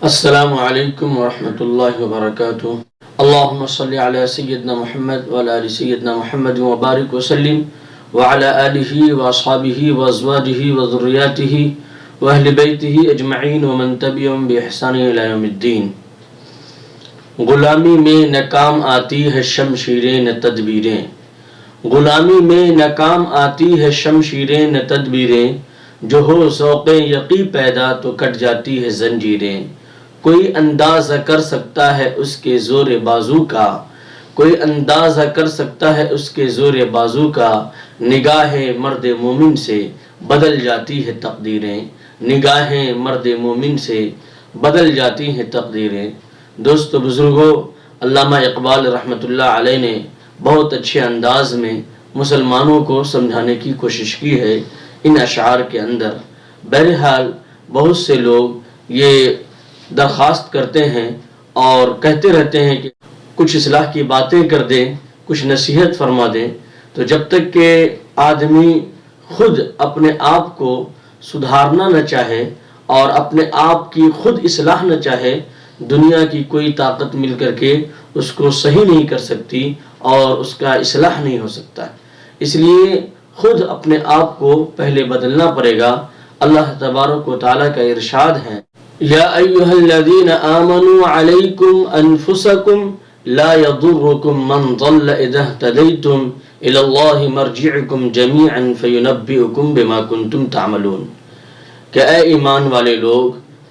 السلام علیکم ورحمۃ اللہ وبرکاتہ۔ اللہم صلی علی سیدنا محمد وعلی آل سیدنا محمد وبارک وسلم وعلی آلہ واصحابہ وازواجہ وذریاتہ واہل بیتہ اجمعین ومن تبعہم بإحسان الی یوم الدین۔ غلامی میں ناکام آتی ہے شمشیریں نہ تدبیریں، غلامی میں ناکام آتی ہے شمشیریں نہ تدبیریں، جو ہو ذوق یقی پیدا تو کٹ جاتی ہے زنجیریں۔ کوئی اندازہ کر سکتا ہے اس کے زور بازو کا، کوئی اندازہ کر سکتا ہے اس کے زور بازو کا، نگاہ مرد مومن سے بدل جاتی ہے تقدیریں، نگاہ مرد مومن سے بدل جاتی ہیں تقدیریں۔ دوستو بزرگوں، علامہ اقبال رحمۃ اللہ علیہ نے بہت اچھے انداز میں مسلمانوں کو سمجھانے کی کوشش کی ہے ان اشعار کے اندر۔ بہرحال بہت سے لوگ یہ درخواست کرتے ہیں اور کہتے رہتے ہیں کہ کچھ اصلاح کی باتیں کر دیں، کچھ نصیحت فرما دیں، تو جب تک کہ آدمی خود اپنے آپ کو سدھارنا نہ چاہے اور اپنے آپ کی خود اصلاح نہ چاہے، دنیا کی کوئی طاقت مل کر کے اس کو صحیح نہیں کر سکتی اور اس کا اصلاح نہیں ہو سکتا۔ اس لیے خود اپنے آپ کو پہلے بدلنا پڑے گا۔ اللہ تبارک و تعالیٰ کا ارشاد ہے، یا ایھا الذین آمنوا علیکم انفسکم لا یضرکم من ضل اذا اہتدیتم الی اللہ مرجعکم جمیعا فینبئکم بما کنتم تعملون۔ کہ اے ایمان والے لوگ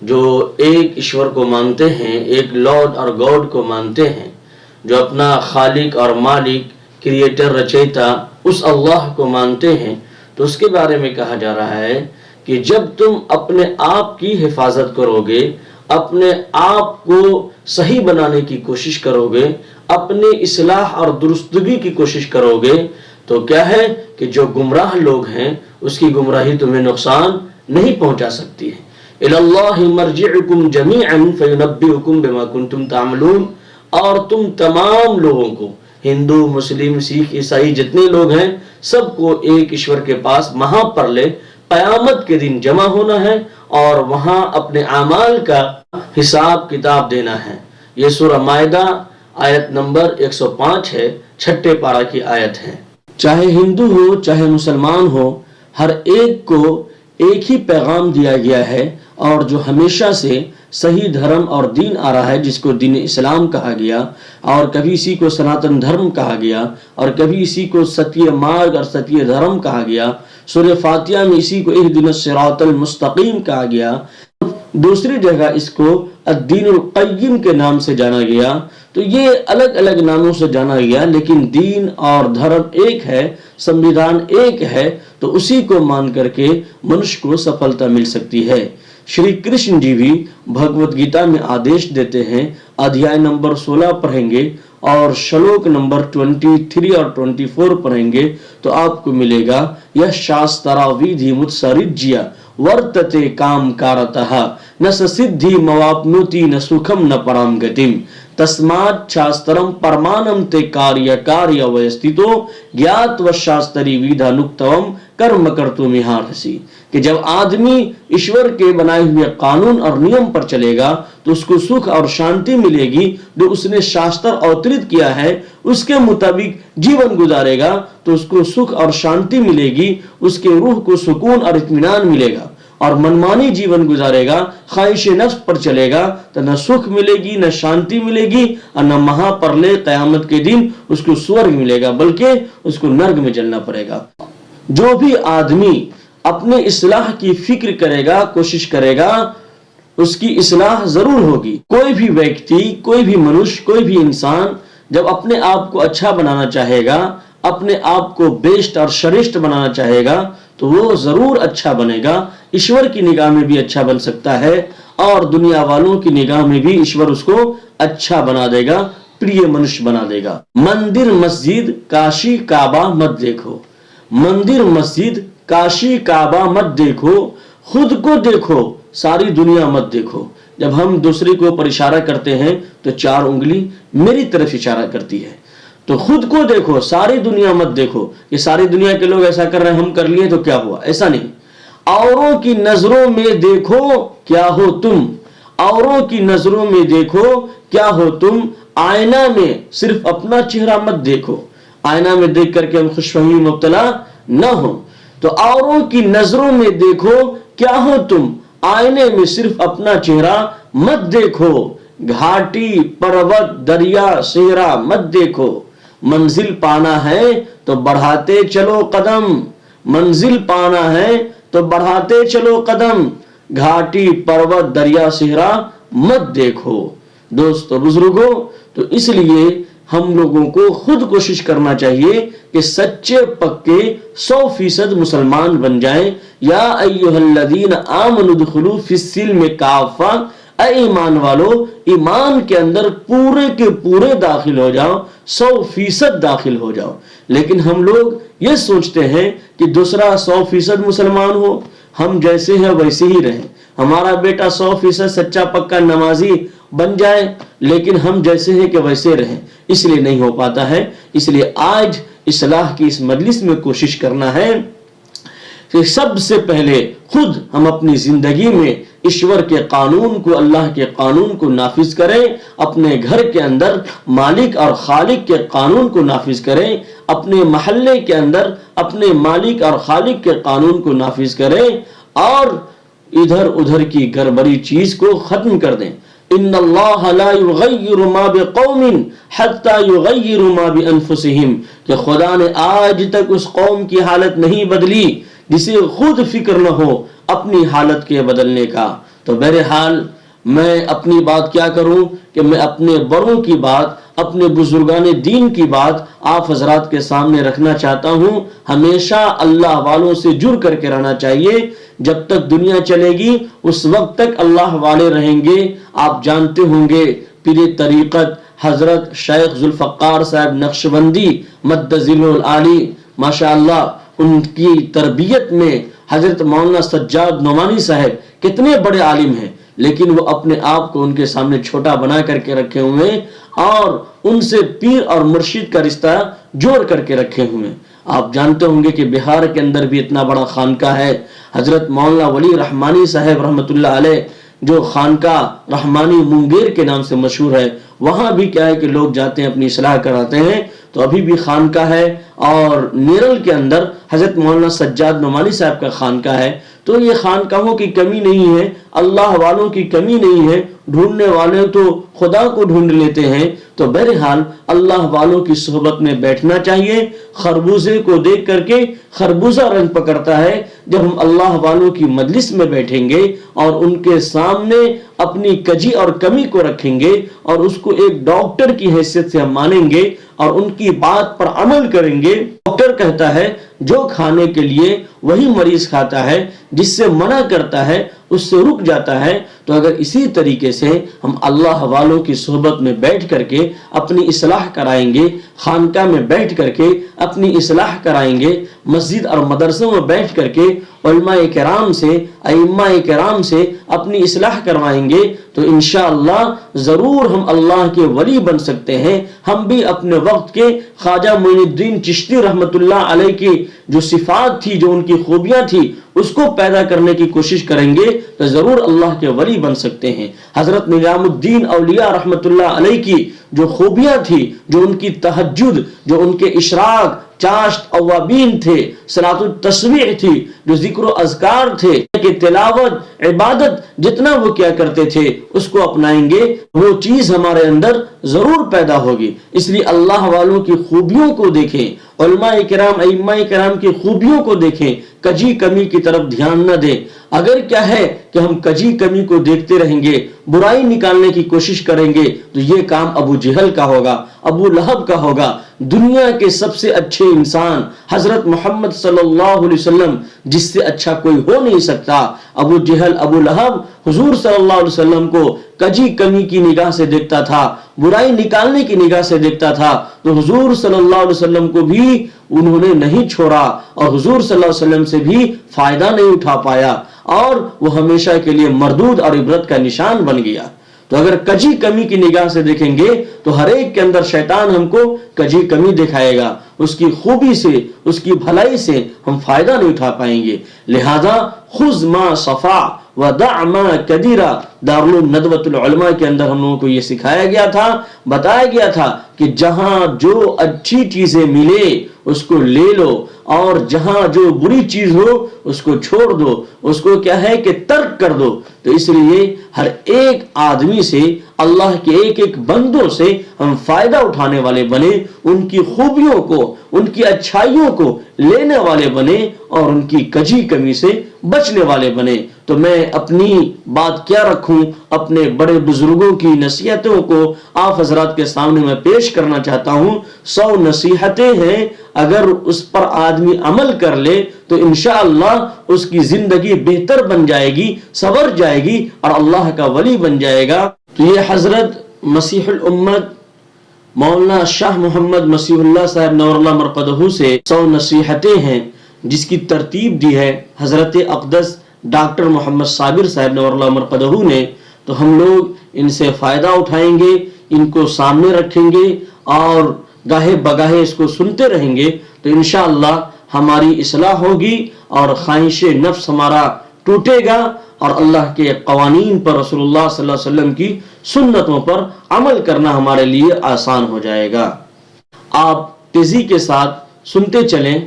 جو ایک ایشور کو مانتے ہیں، ایک لارڈ اور گاڈ کو مانتے ہیں، جو اپنا خالق اور مالک، کریٹر، رچیتا اس اللہ کو مانتے ہیں، تو اس کے بارے میں کہا جا رہا ہے کہ جب تم اپنے آپ کی حفاظت کرو گے، اپنے آپ کو صحیح بنانے کی کوشش کرو گے، اپنی اصلاح اور درستگی کی کوشش کرو گے، تو کیا ہے کہ جو گمراہ لوگ ہیں اس کی گمراہی تمہیں نقصان نہیں پہنچا سکتی ہے۔ الی اللہ مرجعکم جمیعا فینبئکم بما کنتم تعملون۔ اور تم تمام لوگوں کو، ہندو، مسلم، سکھ، عیسائی جتنے لوگ ہیں، سب کو ایک ایشور کے پاس وہاں پر لے قیامت کے دن جمع ہونا ہے اور وہاں اپنے اعمال کا حساب کتاب دینا ہے۔ یہ سورہ مائدہ آیت نمبر 105 ہے، چھٹے پارہ کی آیت ہے۔ چاہے ہندو ہو چاہے مسلمان ہو، ہر ایک کو ایک ہی پیغام دیا گیا ہے، اور جو ہمیشہ سے صحیح دھرم اور دین آ رہا ہے، جس کو دین اسلام کہا گیا، اور کبھی اسی کو سناتن دھرم کہا گیا، اور کبھی اسی کو ستیہ مارگ اور ستیہ دھرم کہا گیا۔ سورہ فاتحہ میں اسی کو اہدنا الصراط المستقیم کہا گیا، دوسری جگہ اس کو الدین القیم کے نام سے جانا گیا۔ تو یہ الگ الگ ناموں سے جانا گیا، لیکن دین اور دھرم ایک ہے، سمویدھان ایک ہے، تو اسی کو مان کر کے منش کو سفلتا مل سکتی ہے۔ شری کرشن جی بھی بھگوت گیتا میں آدیش دیتے ہیں، ادھیائے نمبر 16 پڑھیں گے اور شلوک نمبر 23 اور 24 پڑھیں گے تو آپ کو ملے گا، یہ شاسترا ویدھی متسرجیا ورتتے کام کارتہ نہ سدھی مواپنوتی نہ سکھم نہ پرام گتیم تسمات شاسترم پرمانم تے کاریہ کاریہ ویستیتو گیات و شاستری ویدھا نکتوم کرم کرتو مہارسی۔ کہ جب آدمی ایشور کے بنائے ہوئے قانون اور نیم پر چلے گا تو اس کو سکھ اور شانتی ملے گی، جو اس نے شاستر اوترت کیا ہے اس کے مطابق جیون گزارے گا تو اس کو سکھ اور شانتی ملے گی، اس کے روح کو سکون اور اطمینان ملے گا۔ اور منمانی جیون گزارے گا، خواہش نفس پر چلے گا تو نہ سکھ ملے گی، نہ شانتی ملے گی، اور نہ مہا پرلے قیامت کے دن اس کو سورگ ملے گا، بلکہ اس کو نرگ میں جلنا پڑے گا۔ جو بھی آدمی اپنے اصلاح کی فکر کرے گا، کوشش کرے گا، اس کی اصلاح ضرور ہوگی۔ کوئی بھی ویکتی، کوئی بھی منش، کوئی بھی انسان جب اپنے آپ کو اچھا بنانا چاہے گا، اپنے آپ کو بیشٹ اور شریشٹھ بنانا چاہے گا تو وہ ضرور اچھا بنے گا۔ ایشور کی نگاہ میں بھی اچھا بن سکتا ہے اور دنیا والوں کی نگاہ میں بھی ایشور اس کو اچھا بنا دے گا، پریہ منش بنا دے گا۔ مندر مسجد کاشی کعبہ مت دیکھو، مندر مسجد کاشی کعبہ مت دیکھو، خود کو دیکھو، ساری دنیا مت دیکھو۔ جب ہم دوسرے کو پر اشارہ کرتے ہیں تو 4 انگلی میری طرف اشارہ کرتی ہے، تو خود کو دیکھو، ساری دنیا مت دیکھو کہ ساری دنیا کے لوگ ایسا کر رہے ہیں ہم کر لیے تو کیا ہوا، ایسا نہیں۔ اوروں کی نظروں میں دیکھو کیا ہو تم، اوروں کی نظروں میں دیکھو کیا ہو تم، آئینہ میں صرف اپنا چہرہ مت دیکھو، آئینہ میں دیکھ کر کے ہم خوش فہمی مبتلا نہ ہو۔ تو اوروں کی نظروں میں دیکھو کیا ہو تم، آئینے میں صرف اپنا چہرہ مت دیکھو، گھاٹی پروت دریا صحرا مت دیکھو، منزل پانا ہے تو بڑھاتے چلو قدم، منزل پانا ہے تو بڑھاتے چلو قدم، گھاٹی پروت دریا صحرا مت دیکھو۔ دوستو بزرگوں، تو اس لیے ہم لوگوں کو خود کوشش کرنا چاہیے کہ سچے پکے 100% مسلمان بن جائیں۔ یا ایھا الذین آمنوا ادخلوا فی السلم کافہ، اے ایمان والو ایمان کے اندر پورے کے پورے داخل ہو جاؤ، 100% داخل ہو جاؤ۔ لیکن ہم لوگ یہ سوچتے ہیں کہ دوسرا 100% مسلمان ہو، ہم جیسے ہیں ویسے ہی رہیں، ہمارا بیٹا 100% سچا پکا نمازی بن جائے لیکن ہم جیسے ہیں کہ ویسے رہیں، اس لیے نہیں ہو پاتا ہے۔ اس لیے آج اصلاح کی اس مجلس میں کوشش کرنا ہے کہ سب سے پہلے خود ہم اپنی زندگی میں ایشور کے قانون کو، اللہ کے قانون کو نافذ کریں، اپنے گھر کے اندر مالک اور خالق کے قانون کو نافذ کریں، اپنے محلے کے اندر اپنے مالک اور خالق کے قانون کو نافذ کریں، اور ادھر ادھر کی گڑبڑی چیز کو ختم کر دیں۔ ان اللہ لا یغیر ما بقوم حتی یغیروا ما بانفسہم، کہ خدا نے آج تک اس قوم کی حالت نہیں بدلی جسے خود فکر نہ ہو اپنی حالت کے بدلنے کا۔ تو بہرحال میں اپنی بات کیا کروں کہ میں اپنے بڑوں کی بات، اپنے بزرگان دین کی بات آپ حضرات کے سامنے رکھنا چاہتا ہوں۔ ہمیشہ اللہ والوں سے جڑ کر کے رہنا چاہیے، جب تک دنیا چلے گی اس وقت تک اللہ والے رہیں گے۔ آپ جانتے ہوں گے پیر طریقت حضرت شیخ ذوالفقار صاحب نقشبندی مد ذیلہ العالی، ماشاءاللہ ان کی تربیت میں حضرت مولانا سجاد نعمانی صاحب کتنے بڑے عالم ہیں، لیکن وہ اپنے آپ کو ان کے سامنے چھوٹا بنا کر کے رکھے ہوئے اور ان سے پیر اور مرشد کا رشتہ جوڑ کر کے رکھے ہوئے۔ آپ جانتے ہوں گے کہ بہار کے اندر بھی اتنا بڑا خانقاہ ہے، حضرت مولانا ولی رحمانی صاحب رحمۃ اللہ علیہ جو خانقاہ رحمانی منگیر کے نام سے مشہور ہے، وہاں بھی کیا ہے کہ لوگ جاتے ہیں اپنی اصلاح کراتے ہیں۔ تو ابھی بھی خانقاہ ہے، اور نیرل کے اندر حضرت مولانا سجاد نعمانی صاحب کا خانقاہ ہے۔ تو یہ خانقاہوں کی کمی نہیں ہے، اللہ والوں کی کمی نہیں ہے، ڈھونڈنے والے تو خدا کو ڈھونڈ لیتے ہیں۔ تو بہرحال اللہ والوں کی صحبت میں بیٹھنا چاہیے۔ خربوزے کو دیکھ کر کے خربوزہ رنگ پکڑتا ہے، جب ہم اللہ والوں کی مجلس میں بیٹھیں گے اور ان کے سامنے اپنی کجی اور کمی کو رکھیں گے اور اس کو ایک ڈاکٹر کی حیثیت سے ہم مانیں گے اور ان کی بات پر عمل کریں گے۔ ڈاکٹر کہتا ہے جو کھانے کے لیے وہی مریض کھاتا ہے، جس سے منع کرتا ہے اس سے رک جاتا ہے۔ تو اگر اسی طریقے سے ہم اللہ والوں کی صحبت میں بیٹھ کر کے اپنی اصلاح کرائیں گے، خانقاہ میں بیٹھ کر کے اپنی اصلاح کرائیں گے، مسجد اور مدرسوں میں بیٹھ کر کے علماء کرام سے، ائمہ کرام سے اپنی اصلاح کروائیں گے، تو انشاءاللہ ضرور ہم اللہ کے ولی بن سکتے ہیں۔ ہم بھی اپنے وقت کے خواجہ معین الدین چشتی رحمت اللہ علیہ کی جو صفات تھی، جو ان کی خوبیاں تھی، اس کو پیدا کرنے کی کوشش کریں گے تو ضرور اللہ کے ولی بن سکتے ہیں۔ حضرت نظام الدین اولیاء رحمت اللہ علیہ کی جو خوبیاں تھی، جو ان کی تہجد، جو ان کے اشراق، چاشت اوابین تھے، صلاۃ التسبیح تھی، جو ذکر و اذکار تھے، کہ تلاوت عبادت جتنا وہ کیا کرتے تھے اس کو اپنائیں گے، وہ چیز ہمارے اندر ضرور پیدا ہوگی۔ اس لیے اللہ والوں کی خوبیوں کو دیکھیں، علماء کرام ائمہ کرام کی خوبیوں کو دیکھیں، کجی کمی کی طرف دھیان نہ دیں۔ اگر کیا ہے کہ ہم کجی کمی کو دیکھتے رہیں گے، برائی نکالنے کی کوشش کریں گے، تو یہ کام ابو جہل کا ہوگا، ابو لہب کا ہوگا۔ دنیا کے سب سے اچھے انسان حضرت محمد صلی اللہ علیہ وسلم، جس سے اچھا کوئی ہو نہیں سکتا، ابو جہل ابو لہب حضور صلی اللہ علیہ وسلم کو کجی کمی کی نگاہ سے دیکھتا تھا، برائی نکالنے کی نگاہ سے دیکھتا تھا، تو حضور صلی اللہ علیہ وسلم کو بھی انہوں نے نہیں چھوڑا اور حضور صلی اللہ علیہ وسلم سے بھی فائدہ نہیں اٹھا پایا، اور وہ ہمیشہ کے لیے مردود اور عبرت کا نشان بن گیا۔ تو اگر کجی کمی کی نگاہ سے دیکھیں گے تو ہر ایک کے اندر شیطان ہم کو کجی کمی دکھائے گا، اس کی خوبی سے، اس کی بھلائی سے ہم فائدہ نہیں اٹھا پائیں گے۔ لہذا خذ ما صفا وَدَعْ مَا كَدِرَ دارالعلوم ندوۃ العلماء کے اندر ہم لوگوں کو یہ سکھایا گیا تھا، بتایا گیا تھا کہ جہاں جو اچھی چیزیں ملے اس کو لے لو، اور جہاں جو بری چیز ہو اس کو چھوڑ دو، اس کو کیا ہے کہ ترک کر دو۔ تو اس لیے ہر ایک آدمی سے، اللہ کے ایک ایک بندوں سے ہم فائدہ اٹھانے والے بنے، ان کی خوبیوں کو، ان کی اچھائیوں کو لینے والے بنے، اور ان کی کجی کمی سے بچنے والے بنے۔ تو میں اپنی بات کیا رکھوں، اپنے بڑے بزرگوں کی نصیحتوں کو آپ حضرات کے سامنے میں پیش کرنا چاہتا ہوں۔ 100 نصیحتیں ہیں، اگر اس پر آدمی عمل کر لے تو انشاءاللہ اس کی زندگی بہتر بن جائے گی، سنور جائے گی، اور اللہ کا ولی بن جائے گا۔ تو یہ حضرت مسیح الامت مولانا شاہ محمد مسیح اللہ صاحب نور اللہ مرقدہ سے 100 نصیحتیں ہیں، جس کی ترتیب دی ہے حضرت اقدس ڈاکٹر محمد صابر صاحب نور اللہ مرقدہ نے۔ تو ہم لوگ ان سے فائدہ اٹھائیں گے، ان کو سامنے رکھیں گے، اور گاہے بگاہے اس کو سنتے رہیں گے، تو انشاءاللہ ہماری اصلاح ہوگی، اور خواہش نفس ہمارا ٹوٹے گا، اور اللہ کے قوانین پر، رسول اللہ صلی اللہ علیہ وسلم کی سنتوں پر عمل کرنا ہمارے لیے آسان ہو جائے گا۔ آپ تیزی کے ساتھ سنتے چلیں۔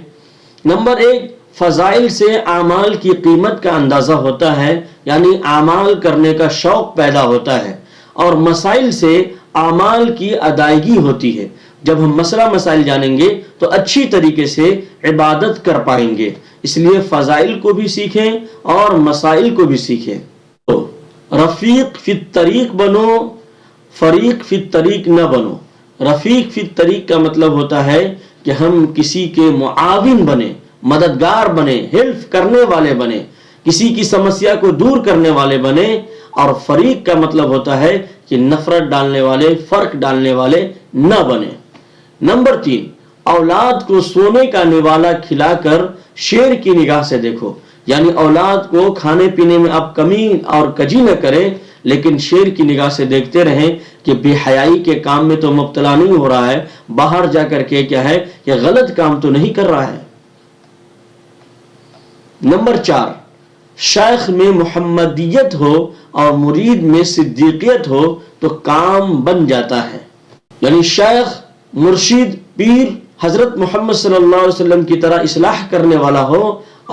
نمبر 1، فضائل سے اعمال کی قیمت کا اندازہ ہوتا ہے، یعنی اعمال کرنے کا شوق پیدا ہوتا ہے، اور مسائل سے اعمال کی ادائیگی ہوتی ہے۔ جب ہم مسئلہ مسائل جانیں گے تو اچھی طریقے سے عبادت کر پائیں گے، اس لیے فضائل کو بھی سیکھیں اور مسائل کو بھی سیکھیں۔ تو رفیق فی الطریق بنو، فریق فی الطریق نہ بنو۔ رفیق فی الطریق کا مطلب ہوتا ہے کہ ہم کسی کے معاون بنے، مددگار بنے، ہیلپ کرنے والے بنے، کسی کی سمسیا کو دور کرنے والے بنے۔ اور فریق کا مطلب ہوتا ہے کہ نفرت ڈالنے والے، فرق ڈالنے والے نہ بنے۔ نمبر 3، اولاد کو سونے کا نوالا کھلا کر شیر کی نگاہ سے دیکھو، یعنی اولاد کو کھانے پینے میں آپ کمی اور کجی نہ کریں، لیکن شیر کی نگاہ سے دیکھتے رہیں کہ بے حیائی کے کام میں تو مبتلا نہیں ہو رہا ہے، باہر جا کر کے کیا ہے کہ غلط کام تو نہیں کر رہا ہے۔ نمبر 4، شیخ میں محمدیت ہو اور مرید میں صدیقیت ہو تو کام بن جاتا ہے، یعنی شیخ، مرشد، پیر حضرت محمد صلی اللہ علیہ وسلم کی طرح اصلاح کرنے والا ہو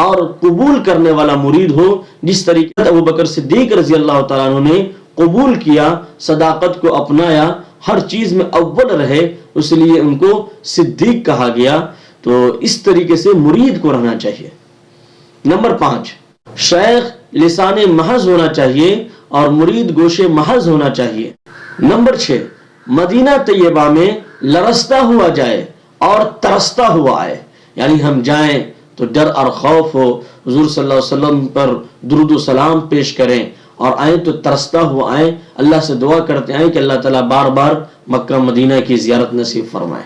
اور قبول کرنے والا مرید ہو، جس طریقے سے ابوبکر صدیق رضی اللہ تعالیٰ عنہ نے قبول کیا، صداقت کو اپنایا، ہر چیز میں اول رہے، اس لیے ان کو صدیق کہا گیا۔ تو اس طریقے سے مرید کو رہنا چاہیے۔ نمبر 5، شیخ لسان محض ہونا چاہیے اور مرید گوش محض ہونا چاہیے۔ نمبر 6، مدینہ طیبہ میں لرزتا ہوا جائے اور ترستا ہوا آئے، یعنی ہم جائیں تو ڈر اور خوف ہو، حضور صلی اللہ علیہ وسلم پر درود و سلام پیش کریں، اور آئیں تو ترستا ہوا آئیں، اللہ سے دعا کرتے آئیں کہ اللہ تعالیٰ بار بار مکہ مدینہ کی زیارت نصیب فرمائے۔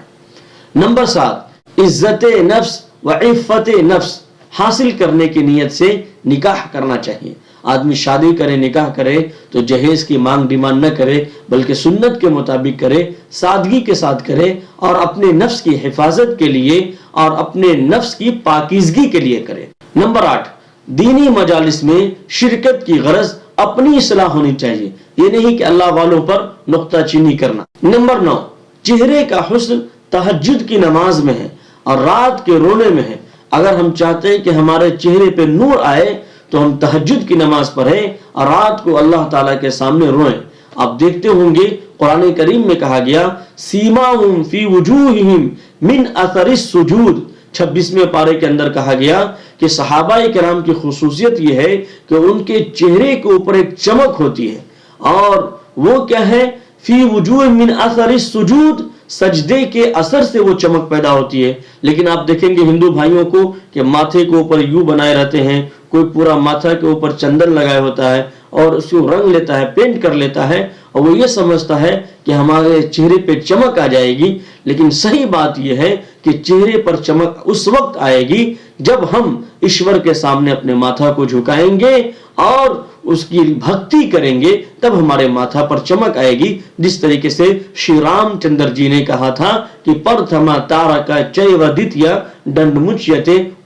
نمبر 7، عزت نفس و عفت نفس حاصل کرنے کی نیت سے نکاح کرنا چاہیے۔ آدمی شادی کرے، نکاح کرے تو جہیز کی مانگ ڈیمانڈ نہ کرے، بلکہ سنت کے مطابق کرے، سادگی کے ساتھ کرے، اور اپنے نفس کی حفاظت کے لیے اور اپنے نفس کی پاکیزگی کے لیے کرے۔ نمبر 8، دینی مجالس میں شرکت کی غرض اپنی اصلاح ہونی چاہیے، یہ نہیں کہ اللہ والوں پر نقطہ چینی کرنا۔ نمبر 9، چہرے کا حسن تہجد کی نماز میں ہے اور رات کے رونے میں ہے۔ اگر ہم چاہتے ہیں کہ ہمارے چہرے پہ نور آئے تو ہم تہجد کی نماز پڑھیں اور رات کو اللہ تعالیٰ کے سامنے روئیں۔ آپ دیکھتے ہوں گے قرآن کریم میں کہا گیا سیماہم فی وجوہہم من اثر السجود، 26ویں پارے کے اندر کہا گیا کہ صحابہ کرام کی خصوصیت یہ ہے کہ ان کے چہرے کے اوپر ایک چمک ہوتی ہے، اور وہ کیا ہے؟ فی وجوہ من اثر السجود، سجدے کے اثر سے وہ چمک پیدا ہوتی ہے۔ لیکن آپ دیکھیں گے ہندو بھائیوں کو کہ ماتھے کے اوپر یوں بنائے رہتے ہیں، کوئی پورا ماتھا کے اوپر چندن لگائے ہوتا ہے اور اس کو رنگ لیتا ہے، پینٹ کر لیتا ہے، اور وہ یہ سمجھتا ہے کہ ہمارے چہرے پہ چمک آ جائے گی۔ لیکن صحیح بات یہ ہے کہ چہرے پر چمک اس وقت آئے گی جب ہم ایشور کے سامنے اپنے ماتھا کو جھکائیں گے اور اس کی بھکتی کریں گے، تب ہمارے ماتھا پر چمک آئے گی۔ جس طریقے سے شری رام چندر جی نے کہا تھا کہ پرتھما تارکا چیو دتیا ڈنڈ مچیتے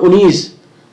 19,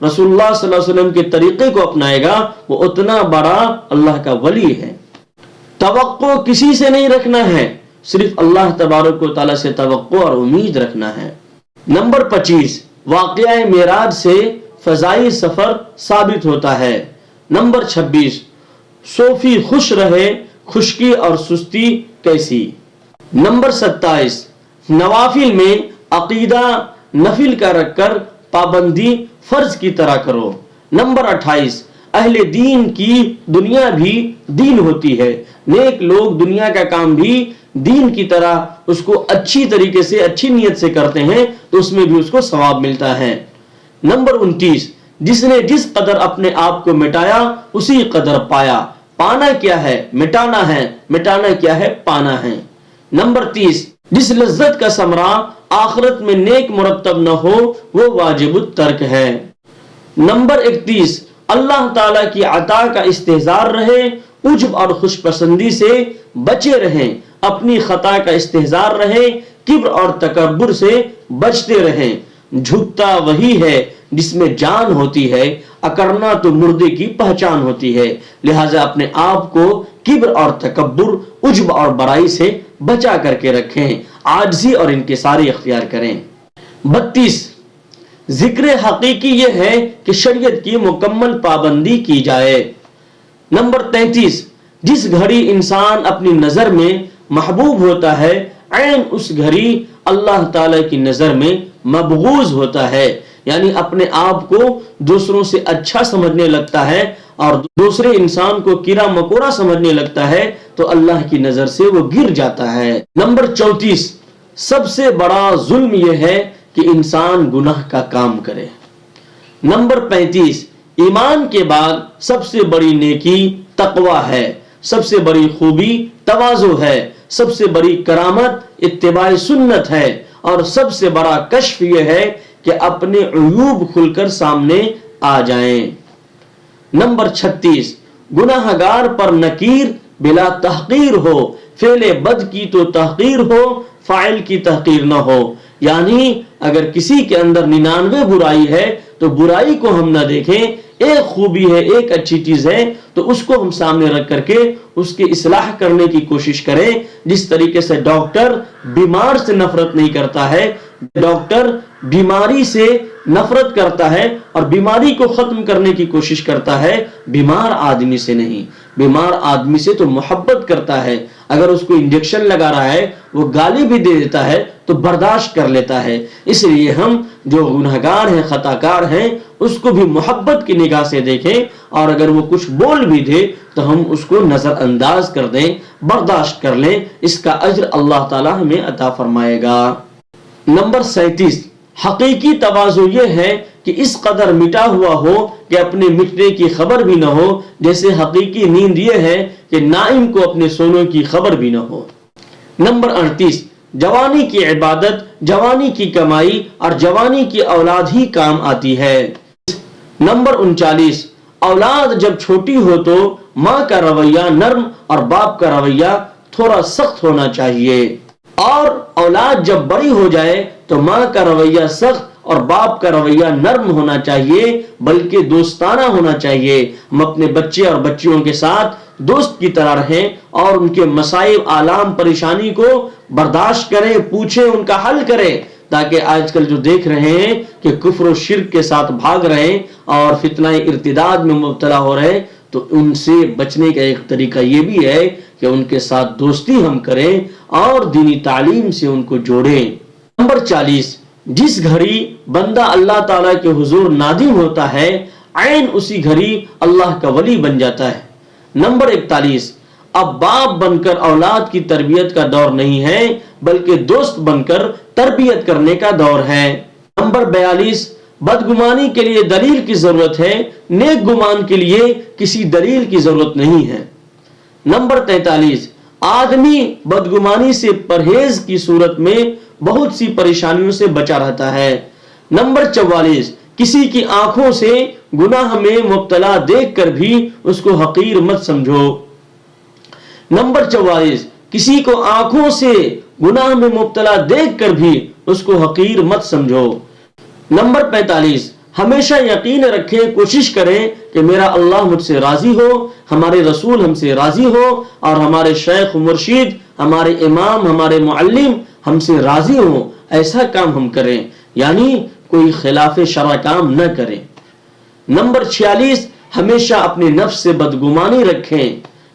رسول اللہ صلی اللہ علیہ وسلم کے طریقے کو اپنائے گا وہ اتنا بڑا اللہ کا ولی ہے۔ توقع کسی سے نہیں رکھنا ہے، صرف اللہ تبارک و تعالیٰ سے توقع اور امید رکھنا ہے۔ نمبر 25، واقعہ معراج سے فضائی سفر ثابت ہوتا ہے۔ نمبر 26، صوفی خوش رہے خشکی اور سستی کیسی۔ نمبر 27، نوافل میں عقیدہ نفل کا رکھ کر پابندی فرض کی طرح کرو۔ نمبر 28، اہل دین کی دنیا بھی دین ہوتی ہے، نیک لوگ دنیا کا کام بھی دین کی طرح اس کو اچھی طریقے سے اچھی نیت سے کرتے ہیں تو اس میں بھی اس کو ثواب ملتا ہے۔ نمبر 29، جس نے جس قدر اپنے آپ کو مٹایا اسی قدر پایا۔ پانا کیا ہے؟ مٹانا ہے، مٹانا کیا ہے؟ پانا ہے۔ نمبر 30، جس لذت کا ثمرہ آخرت میں نیک مرتب نہ ہو وہ واجب الترک ہے۔ نمبر 31، اللہ تعالیٰ کی عطا کا استحضار رہے، عجب اور خوش پسندی سے بچے رہیں، اپنی خطا کا استحضار رہے، کبر اور تکبر سے بچتے رہیں۔ جھکتا وہی ہے جس میں جان ہوتی ہے، اکڑنا تو مردے کی پہچان ہوتی ہے، لہٰذا اپنے آپ کو کبر اور تکبر، عجب اور برائی سے بچا کر کے رکھیں، عاجزی اور انکساری اختیار کریں۔ 32، ذکر حقیقی یہ ہے کہ شریعت کی مکمل پابندی کی جائے۔ نمبر 33، جس گھڑی انسان اپنی نظر میں محبوب ہوتا ہے عین اس گھڑی اللہ تعالی کی نظر میں مبغوض ہوتا ہے، یعنی اپنے آپ کو دوسروں سے اچھا سمجھنے لگتا ہے اور دوسرے انسان کو کیڑا مکوڑا سمجھنے لگتا ہے تو اللہ کی نظر سے وہ گر جاتا ہے۔ نمبر 34، سب سے بڑا ظلم یہ ہے کہ انسان گناہ کا کام کرے۔ نمبر 35، ایمان کے بعد سب سے بڑی نیکی تقوی ہے، سب سے بڑی خوبی تواضع ہے، سب سے بڑی کرامت اتباع سنت ہے، اور سب سے بڑا کشف یہ ہے کہ اپنے عیوب کھل کر سامنے آ جائیں۔ نمبر 36، گناہگار پر نکیر بلا تحقیر ہو، فعل بد کی تو تحقیر ہو، فاعل کی تحقیر نہ ہو، یعنی اگر کسی کے اندر 99 برائی ہے تو برائی کو ہم نہ دیکھیں، ایک خوبی ہے، ایک اچھی چیز ہے تو اس کو ہم سامنے رکھ کر کے اس کی اصلاح کرنے کی کوشش کریں۔ جس طریقے سے ڈاکٹر بیمار سے نفرت نہیں کرتا ہے، ڈاکٹر بیماری سے نفرت کرتا ہے اور بیماری کو ختم کرنے کی کوشش کرتا ہے، بیمار آدمی سے نہیں، بیمار آدمی سے تو محبت کرتا ہے، اگر اس کو انجیکشن لگا رہا ہے وہ گالی بھی دے دیتا ہے تو برداشت کر لیتا ہے۔ اس لیے ہم جو گنہگار ہیں، خطا کار ہیں، اس کو بھی محبت کی نگاہ سے دیکھیں، اور اگر وہ کچھ بول بھی دے تو ہم اس کو نظر انداز کر دیں، برداشت کر لیں، اس کا اجر اللہ تعالی ہمیں عطا فرمائے گا۔ نمبر 37، حقیقی تواضع یہ ہے کہ اس قدر مٹا ہوا ہو کہ اپنے مٹنے کی خبر بھی نہ ہو، جیسے حقیقی نیند یہ ہے کہ نائم کو اپنے سونے کی خبر بھی نہ ہو۔ نمبر 38، جوانی کی عبادت، جوانی کی کمائی اور جوانی کی اولاد ہی کام آتی ہے۔ نمبر 39، اولاد جب چھوٹی ہو تو ماں کا رویہ نرم اور باپ کا رویہ تھوڑا سخت ہونا چاہیے، اور اولاد جب بڑی ہو جائے تو ماں کا رویہ سخت اور باپ کا رویہ نرم ہونا چاہیے، بلکہ دوستانہ ہونا چاہیے۔ ہم اپنے بچے اور بچیوں کے ساتھ دوست کی طرح رہیں اور ان کے مسائل، آلام، پریشانی کو برداشت کریں، پوچھیں، ان کا حل کریں، تاکہ آج کل جو دیکھ رہے ہیں کہ کفر و شرک کے ساتھ بھاگ رہے ہیں اور فتنہ ارتداد میں مبتلا ہو رہے ہیں، تو ان سے بچنے کا ایک طریقہ یہ بھی ہے کہ ان کے ساتھ دوستی ہم کریں اور دینی تعلیم سے ان کو جوڑیں۔ نمبر 40، جس گھڑی بندہ اللہ تعالیٰ کے حضور نادم ہوتا ہے عین اسی گھڑی اللہ کا ولی بن جاتا ہے۔ نمبر 41، اب باپ بن کر اولاد کی تربیت کا دور نہیں ہے بلکہ دوست بن کر تربیت کرنے کا دور ہے۔ نمبر 42، بدگمانی کے لیے دلیل کی ضرورت ہے، نیک گمان کے لیے کسی دلیل کی ضرورت نہیں ہے۔ نمبر 43، آدمی بدگمانی سے پرہیز کی صورت میں بہت سی پریشانیوں سے بچا رہتا ہے۔ نمبر 44، کسی کی آنکھوں سے گناہ میں مبتلا دیکھ کر بھی اس کو حقیر مت سمجھو۔ نمبر 44، کسی کو آنکھوں سے گناہ میں مبتلا دیکھ کر بھی اس کو حقیر مت سمجھو۔ نمبر 45، ہمیشہ یقین رکھیں، کوشش کریں کہ میرا اللہ مجھ سے راضی ہو، ہمارے رسول ہم سے راضی ہو، اور ہمارے شیخ مرشد، ہمارے امام، ہمارے معلم ہم سے راضی ہو، ایسا کام ہم کریں، یعنی کوئی خلاف شرع کام نہ کریں۔ نمبر 46، ہمیشہ اپنے نفس سے بدگمانی رکھیں۔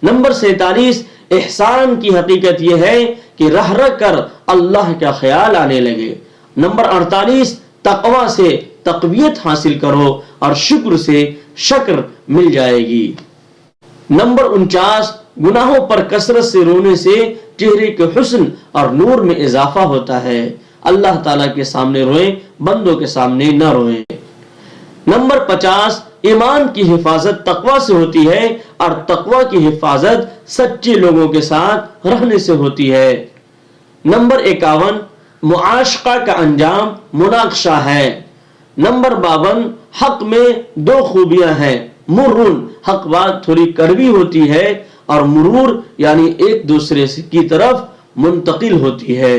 نمبر 47، احسان کی حقیقت یہ ہے کہ رہ رہ کر اللہ کا خیال آنے لگے۔ نمبر 48، تقوی سے تقویت حاصل کرو اور شکر سے شکر مل جائے گی۔ نمبر 49، گناہوں پر کثرت سے رونے سے چہرے کے حسن اور نور میں اضافہ ہوتا ہے۔ اللہ تعالیٰ کے سامنے روئیں، بندوں کے سامنے نہ روئیں۔ نمبر 50، ایمان کی حفاظت تقوی سے ہوتی ہے اور تقوی کی حفاظت سچے لوگوں کے ساتھ رہنے سے ہوتی ہے۔ نمبر 51، معاشقہ کا انجام مناقشہ ہے۔ نمبر 52، حق میں دو خوبیاں ہیں، مرون، حق بات تھوڑی کڑوی ہوتی ہے، اور مرور یعنی ایک دوسرے کی طرف منتقل ہوتی ہے۔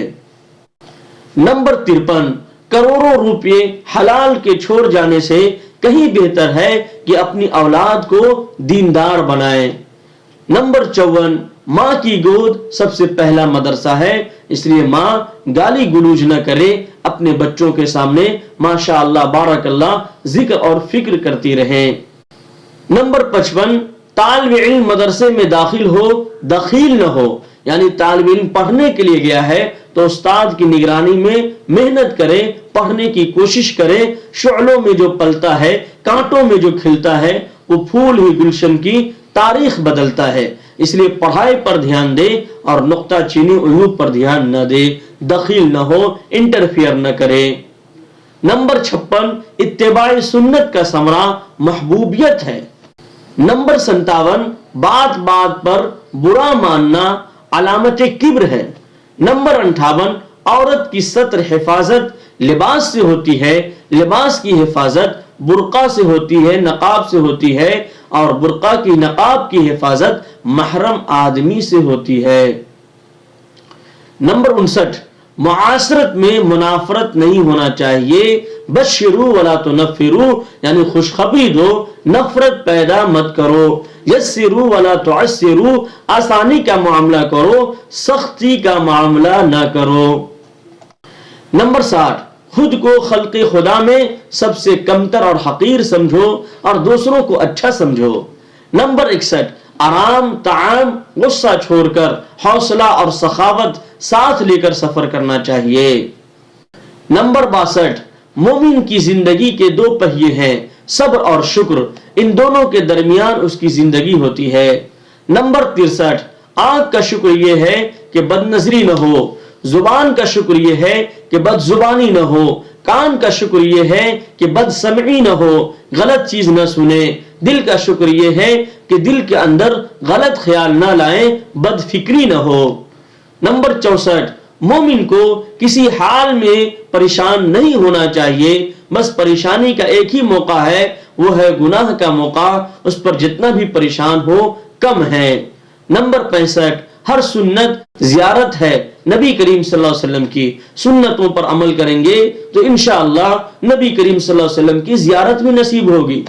نمبر 53، کروڑوں روپے حلال کے چھوڑ جانے سے کہیں بہتر ہے کہ اپنی اولاد کو دیندار بنائیں۔ نمبر 54، ماں کی گود سب سے پہلا مدرسہ ہے، اس لیے ماں گالی گلوج نہ کرے، اپنے بچوں کے سامنے ماشاء اللہ بارک اللہ ذکر اور فکر کرتی رہے۔ نمبر 55، طالب علم مدرسے میں داخل ہو، دخیل نہ ہو، یعنی طالب علم پڑھنے کے لیے گیا ہے تو استاد کی نگرانی میں محنت کرے، پڑھنے کی کوشش کرے، شعلوں میں جو پلتا ہے، کانٹوں میں جو کھلتا ہے، وہ پھول ہی گلشن کی تاریخ بدلتا ہے، اس لیے پڑھائی پر دھیان دے اور نقطہ چینی عیوب پر دھیان نہ دے، دخیل نہ ہو، انٹرفیئر نہ کرے۔ نمبر 56، اتباع سنت کا ثمرہ محبوبیت ہے۔ نمبر 57، بات بات پر برا ماننا علامت کبر ہے۔ نمبر 58، عورت کی ستر حفاظت لباس سے ہوتی ہے، لباس کی حفاظت برقع سے ہوتی ہے، نقاب سے ہوتی ہے، اور برقع کی نقاب کی حفاظت محرم آدمی سے ہوتی ہے۔ نمبر 59، معاشرت میں منافرت نہیں ہونا چاہیے، بشروا ولا تنفروا، یعنی خوشخبری دو، نفرت پیدا مت کرو، یسروا ولا تعسروا، آسانی کا معاملہ کرو، سختی کا معاملہ نہ کرو۔ نمبر 60، خود کو خلق خدا میں سب سے کمتر اور حقیر سمجھو اور دوسروں کو اچھا سمجھو۔ نمبر 61، آرام، طعام، غصہ چھوڑ کر حوصلہ اور سخاوت ساتھ لے کر سفر کرنا چاہیے۔ نمبر 62، مومن کی زندگی کے دو پہیے ہیں، صبر اور شکر، ان دونوں کے درمیان اس کی زندگی ہوتی ہے۔ نمبر 63، آنکھ کا شکر یہ ہے کہ بد نظری نہ ہو، زبان کا شکر یہ ہے کہ بد زبانی نہ ہو، کان کا شکر یہ ہے کہ بد سمعی نہ ہو، غلط چیز نہ سنے، دل کا شکر یہ ہے کہ دل کے اندر غلط خیال نہ لائیں، بد فکری نہ ہو۔ نمبر 64، مومن کو کسی حال میں پریشان نہیں ہونا چاہیے، بس پریشانی کا ایک ہی موقع ہے، وہ ہے گناہ کا موقع، اس پر جتنا بھی پریشان ہو کم ہے۔ نمبر 65، ہر سنت زیارت ہے نبی کریم صلی اللہ علیہ وسلم کی، سنتوں پر عمل کریں گے تو انشاءاللہ نبی کریم صلی اللہ علیہ وسلم کی زیارت بھی نصیب ہوگی۔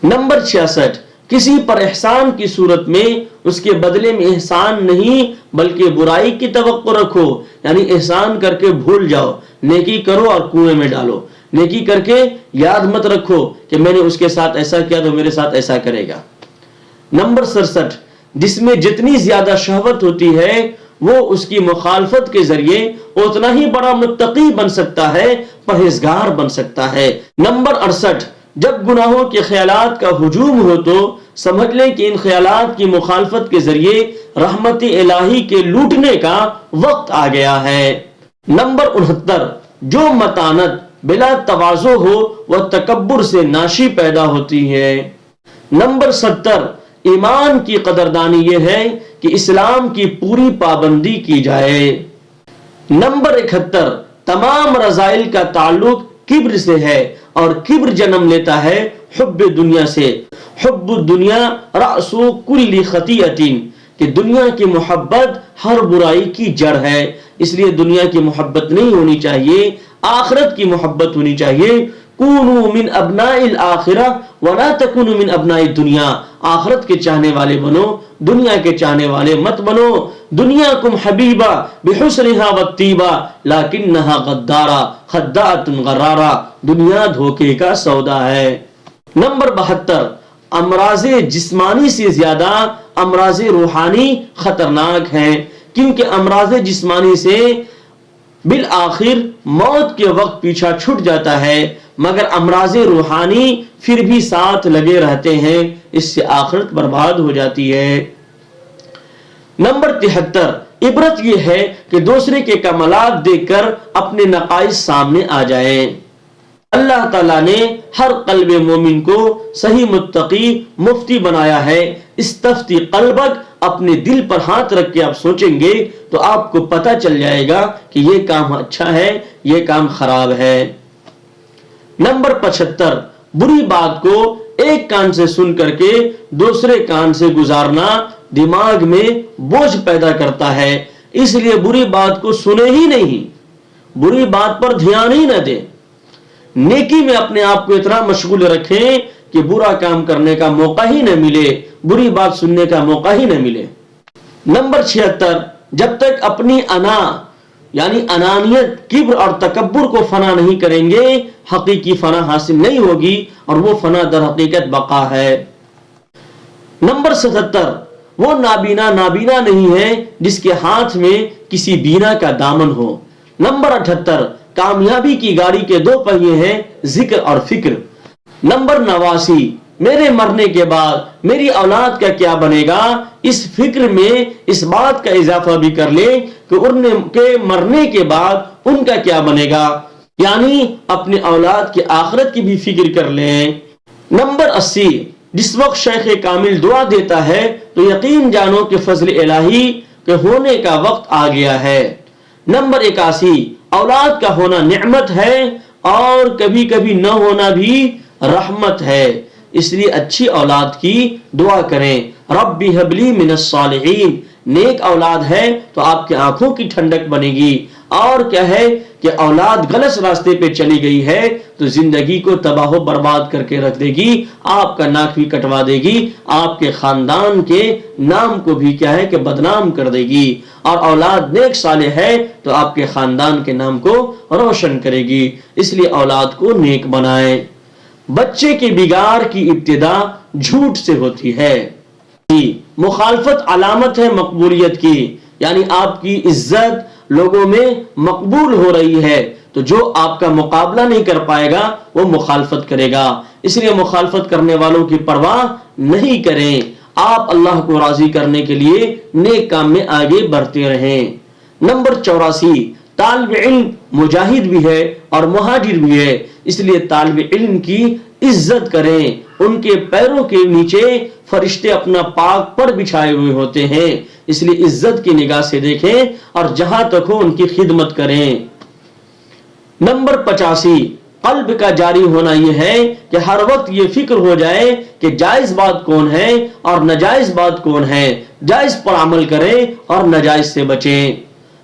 نمبر 66، کسی پر احسان کی صورت میں اس کے بدلے میں احسان نہیں بلکہ برائی کی توقع رکھو، یعنی احسان کر کے بھول جاؤ، نیکی کرو اور کنویں میں ڈالو، نیکی کر کے یاد مت رکھو کہ میں نے اس کے ساتھ ایسا کیا تو میرے ساتھ ایسا کرے گا۔ نمبر 67، جس میں جتنی زیادہ شہوت ہوتی ہے وہ اس کی مخالفت کے ذریعے اتنا ہی بڑا متقی بن سکتا ہے، پرہیزگار بن سکتا ہے۔ نمبر 68، جب گناہوں کے خیالات کا ہجوم ہو تو سمجھ لیں کہ ان خیالات کی مخالفت کے ذریعے رحمت الہی کے لوٹنے کا وقت آ گیا ہے۔ نمبر 69، جو متانت بلا تواضع ہو وہ تکبر سے ناشی پیدا ہوتی ہے۔ نمبر 70، ایمان کی قدردانی یہ ہے کہ اسلام کی پوری پابندی کی جائے۔ نمبر 71، تمام رذائل کا تعلق کبر سے ہے اور کبر جنم لیتا ہے حب دنیا سے۔ حب الدنیا رأس کل خطیئۃ، کہ دنیا کی محبت ہر برائی کی جڑ ہے، اس لیے دنیا کی محبت نہیں ہونی چاہیے، آخرت کی محبت ہونی چاہیے۔ کونوا من ابناء الآخرہ ولا تکونوا من ابناء الدنیا، آخرت کے چاہنے والے بنو، دنیا کے چاہنے والے مت بنو. دنیاکم حبیبہ بحسنہا والطیبہ لیکنہا غدارہ خداعۃ غرارہ، دنیا دھوکے کا سودا ہے. نمبر 72، امراض جسمانی سے زیادہ امراض روحانی خطرناک ہیں، کیونکہ امراض جسمانی سے بالآخر موت کے وقت پیچھا چھٹ جاتا ہے، مگر امراض روحانی پھر بھی ساتھ لگے رہتے ہیں، اس سے آخرت برباد ہو جاتی ہے. نمبر 73، عبرت یہ ہے کہ دوسرے کے کمالات دیکھ کر اپنے نقائص سامنے آ جائیں. اللہ تعالیٰ نے ہر قلب مومن کو صحیح متقی مفتی بنایا ہے. استفتی قلبک، اپنے دل پر ہاتھ رکھ کے آپ سوچیں گے تو آپ کو پتہ چل جائے گا کہ یہ کام اچھا ہے، یہ کام خراب ہے. نمبر 75، بری بات کو ایک کان سے سن کر کے دوسرے کان سے گزارنا دماغ میں بوجھ پیدا کرتا ہے، اس لیے بری بات کو سنے ہی نہیں، بری بات پر دھیان ہی نہ دیں. نیکی میں اپنے آپ کو اتنا مشغول رکھیں کہ برا کام کرنے کا موقع ہی نہ ملے، بری بات سننے کا موقع ہی نہ ملے. نمبر 76، جب تک اپنی انا یعنی انانیت، کبر اور تکبر کو فنا نہیں کریں گے، حقیقی فنا حاصل نہیں ہوگی، اور وہ فنا در حقیقت بقا ہے. نمبر 77، وہ نابینا نہیں ہے جس کے ہاتھ میں کسی بینا کا دامن ہو. نمبر 78، کامیابی کی گاڑی کے 2 پہیے ہیں، ذکر اور فکر. نمبر 89، میرے مرنے کے بعد میری اولاد کا کیا بنے گا، اس فکر میں اس بات کا اضافہ بھی کر لیں کہ ان کے مرنے کے بعد ان کا کیا بنے گا، یعنی اپنے اولاد کی آخرت کی بھی فکر کر لیں. نمبر 80، جس وقت شیخ کامل دعا دیتا ہے تو یقین جانو کہ فضل الہی کے ہونے کا وقت آ گیا ہے. نمبر 81، اولاد کا ہونا نعمت ہے اور کبھی کبھی نہ ہونا بھی رحمت ہے، اس لیے اچھی اولاد کی دعا کریں. ربی حبلی من الصالحین، نیک اولاد ہے تو آپ کی آنکھوں کی ٹھنڈک بنے گی. اور کیا ہے کہ اولاد غلط راستے پہ چلی گئی ہے تو زندگی کو تباہ و برباد کر کے رکھ دے گی، آپ کا ناک بھی کٹوا دے گی، آپ کے خاندان کے نام کو بھی کیا ہے کہ بدنام کر دے گی. اور اولاد نیک صالح ہے تو آپ کے خاندان کے نام کو روشن کرے گی، اس لیے اولاد کو نیک بنائیں. بچے کے بگاڑ کی ابتدا جھوٹ سے ہوتی ہے. مخالفت علامت ہے مقبولیت کی، یعنی آپ کی عزت لوگوں میں مقبول ہو رہی ہے تو جو آپ کا مقابلہ نہیں کر پائے گا وہ مخالفت کرے گا، اس لیے مخالفت کرنے والوں کی پرواہ نہیں کریں. آپ اللہ کو راضی کرنے کے لیے نیک کام میں آگے بڑھتے رہیں. نمبر 84، طالب علم مجاہد بھی ہے اور مہاجر بھی ہے، اس لیے طالب علم کی عزت کریں. ان کے پیروں کے نیچے فرشتے اپنا پاک پر بچھائے ہوئے ہوتے ہیں، اس لیے عزت کی نگاہ سے دیکھیں اور جہاں تک ہو ان کی خدمت کریں. نمبر 85، قلب کا جاری ہونا یہ ہے کہ ہر وقت یہ فکر ہو جائے کہ جائز بات کون ہے اور ناجائز بات کون ہے، جائز پر عمل کریں اور ناجائز سے بچیں.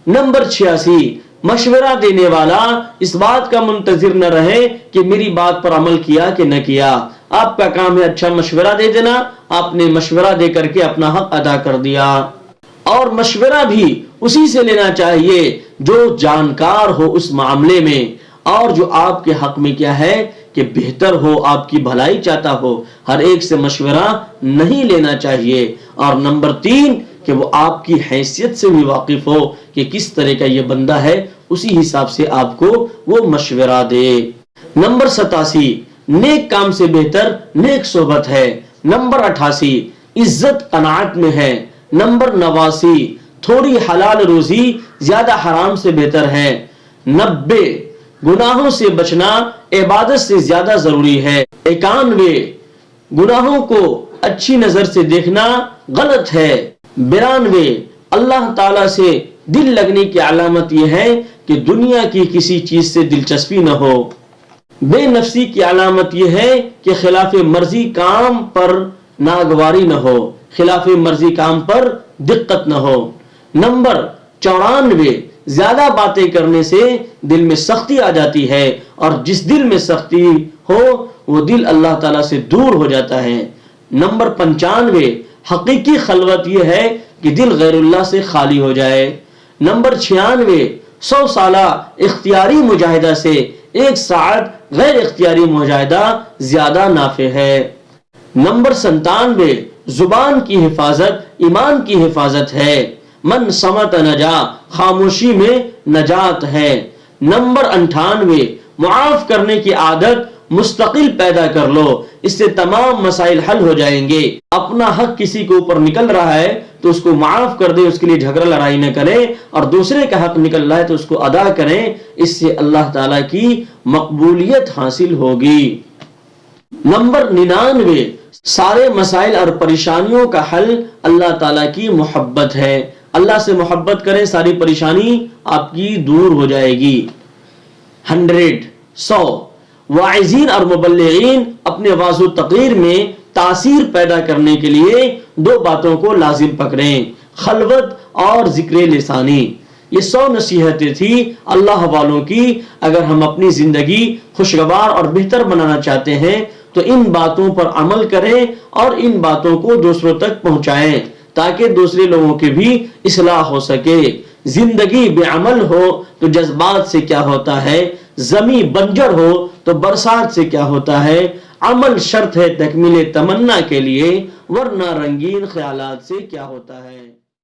نمبر 86، مشورہ دینے والا اس بات کا منتظر نہ رہے کہ میری بات پر عمل کیا کہ نہ کیا. آپ کا کام ہے اچھا مشورہ دے دینا، آپ نے مشورہ دے کر کے اپنا حق ادا کر دیا. اور مشورہ بھی اسی سے لینا چاہیے جو جانکار ہو اس معاملے میں، اور جو آپ کے حق میں کیا ہے کہ بہتر ہو، آپ کی بھلائی چاہتا ہو. ہر ایک سے مشورہ نہیں لینا چاہیے. اور نمبر 3 کہ وہ آپ کی حیثیت سے بھی واقف ہو کہ کس طرح کا یہ بندہ ہے، اسی حساب سے آپ کو وہ مشورہ دے. نمبر 87، نیک کام سے بہتر نیک صحبت ہے. نمبر 88، عزت قناعت میں ہے. نمبر 89، تھوڑی حلال روزی زیادہ حرام سے بہتر ہے. 90، گناہوں سے بچنا عبادت سے زیادہ ضروری ہے. 91، گناہوں کو اچھی نظر سے دیکھنا غلط ہے. 92، اللہ تعالی سے دل لگنے کی علامت یہ ہے کہ دنیا کی کسی چیز سے دلچسپی نہ ہو. بے نفسی کی علامت یہ ہے کہ خلاف مرضی کام پر ناگواری نہ ہو، خلاف مرضی کام پر دقت نہ ہو. نمبر 94، زیادہ باتیں کرنے سے دل میں سختی آ جاتی ہے، اور جس دل میں سختی ہو وہ دل اللہ تعالیٰ سے دور ہو جاتا ہے۔ نمبر 95، حقیقی خلوت یہ ہے کہ دل غیر اللہ سے خالی ہو جائے۔ نمبر 96، 100 سالہ اختیاری مجاہدہ سے 1 ساعت غیر اختیاری مجاہدہ زیادہ نافع ہے۔ نمبر 97، زبان کی حفاظت ایمان کی حفاظت ہے۔ من صمت نجا، خاموشی میں نجات ہے۔ نمبر 98، معاف کرنے کی عادت مستقل پیدا کر لو، اس سے تمام مسائل حل ہو جائیں گے۔ اپنا حق کسی کے اوپر نکل رہا ہے تو اس کو معاف کر دیں، اس کے لیے جھگڑا لڑائی نہ کریں، اور دوسرے کا حق نکل رہا ہے تو اس کو ادا کریں، اس سے اللہ تعالیٰ کی مقبولیت حاصل ہوگی۔ نمبر 99، سارے مسائل اور پریشانیوں کا حل اللہ تعالیٰ کی محبت ہے۔ اللہ سے محبت کریں، ساری پریشانی آپ کی دور ہو جائے گی۔ 100، واعظین اور مبلغین اپنے واعظ و تقریر میں تاثیر پیدا کرنے کے لیے 2 باتوں کو لازم پکڑیں، خلوت اور ذکر لسانی۔ یہ 100 نصیحتیں تھی اللہ والوں کی۔ اگر ہم اپنی زندگی خوشگوار اور بہتر بنانا چاہتے ہیں تو ان باتوں پر عمل کریں اور ان باتوں کو دوسروں تک پہنچائیں تاکہ دوسرے لوگوں کی بھی اصلاح ہو سکے۔ زندگی بے عمل ہو تو جذبات سے کیا ہوتا ہے، زمین بنجر ہو تو برسات سے کیا ہوتا ہے۔ عمل شرط ہے تکمیل تمنا کے لیے، ورنہ رنگین خیالات سے کیا ہوتا ہے۔